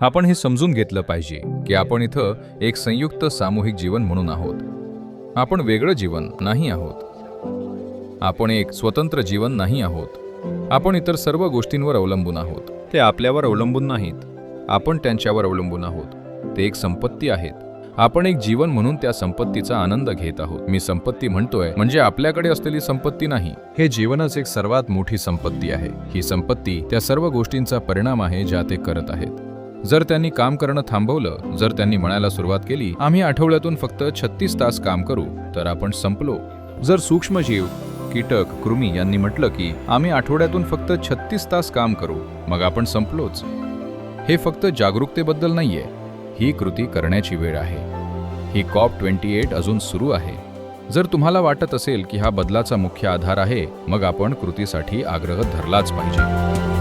आपण हे समजून घेतलं पाहिजे की आपण इथं एक संयुक्त सामूहिक जीवन म्हणून आहोत. आपण वेगळं जीवन नाही आहोत. आपण एक स्वतंत्र जीवन नाही आहोत. आपण इतर सर्व गोष्टींवर अवलंबून आहोत. ते आपल्यावर अवलंबून नाहीत. आपण त्यांच्यावर अवलंबून आहोत. ते एक संपत्ती आहेत. आपण एक जीवन म्हणून त्या संपत्तीचा आनंद घेत आहोत. मी संपत्ती म्हणतोय म्हणजे आपल्याकडे असलेली संपत्ती नाही. हे जीवनच एक सर्वात मोठी संपत्ती आहे. ही संपत्ती त्या सर्व गोष्टींचा परिणाम आहे ज्या ते करत आहेत. जर त्यांनी काम करणं थांबवलं, जर त्यांनी म्हणायला सुरुवात केली, आम्ही आठवड्यातून फक्त 36 तास काम करू, तर आपण संपलो. जर सूक्ष्मजीव, कीटक, कृमी यांनी म्हटलं की आम्ही आठवड्यातून फक्त 36 तास काम करू, मग आपण संपलोच. हे फक्त जागरूकतेबद्दल नाहीये. ही कृती करण्याची वेळ आहे. ही COP28 अजून सुरू आहे. जर तुम्हाला वाटत असेल की हा बदलाचा मुख्य आधार आहे, मग आपण कृतीसाठी आग्रह धरलाच पाहिजे.